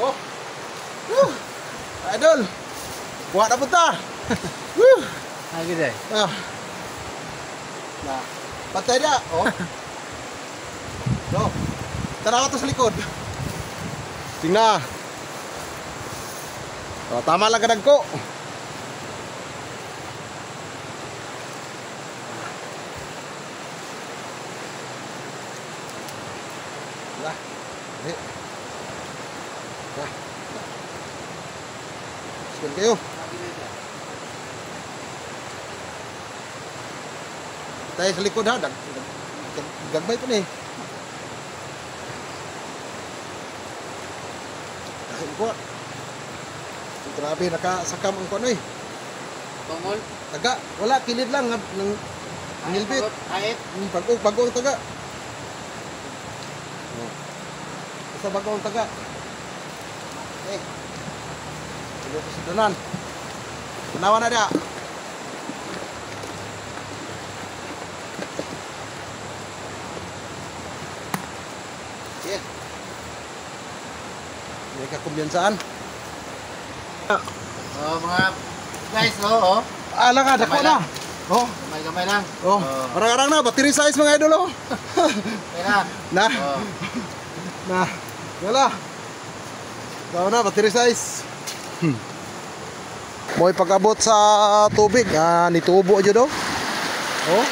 Oh. Idol. Buat na punta. Lagi deh. Ah. Nah, patay dia. Oh. No. Tara ka to sa likod. Tingnan. Oh, tama lang kadag ko. Lah. Nah. Sekian kayo. Tayo sa likod ha. Gagbay ko na eh. Dahil ko. Grabe, nakasakam ang kuno eh. Tungol. Taga, wala, kilid lang ng nilbit. Kahit. Bago ang taga. Isa bago ang taga. Eh. Sige sa sudanan. Tanawa na dia. Sige. May kakumbiyansaan. Oh, mga guys, oh. Ala ka, dako na. Oh. Gamay-gamay lang. Oh. Arang-arang na, battery size mga idol oh. Kaya Na. oh. Na. Wala. Daw na, battery size. Mo'y pag-abot sa tubig, nitubo dyan do. Oh.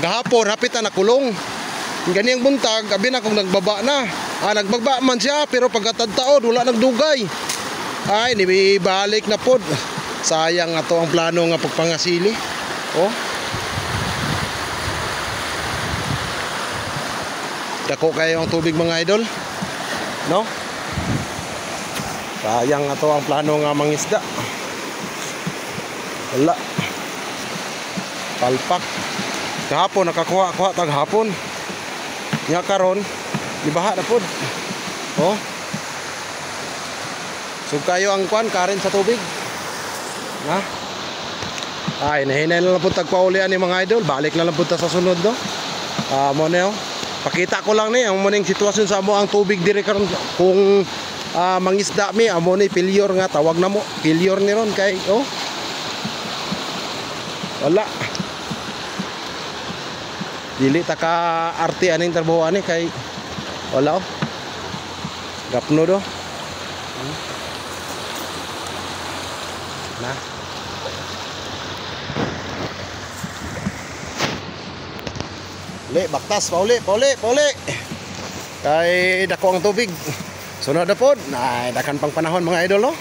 Gahapon, hapit na nakulong. Ganiyang buntag, abi na kung nagbaba na. Nagbaba man siya, pero pagkatadtaod, wala nagdugay. Ay, nibalik na pod. Sayang ato ang plano nga pagpangasili. Oh. Dako kayo ang tubig mga idol. No? Sayang ato ang plano nga mangisda. Wala. Palpak. Kahapon, nakakuha tag hapon. Nga karon, libaha na pod. Oh. So kayo ang kwan karin sa tubig. Ha? Ay, nahinay na lang po tagpaulian ni mga idol. Balik na lang po ta sa sunod do. Mo na oh. Pakita ko lang ni ang muning sitwasyon sa amo ang tubig dire karon kung mangisda mi amo ni failure nga tawag na mo. Failure ni ron kay oh. Wala. Dili ta ka arte aning trabaho ani kay wala oh. Gapno do. Na. Uli, baktas, pauli. Kay dako ang tubig. Sunod na pod. Dakan pang panahon mga idol no.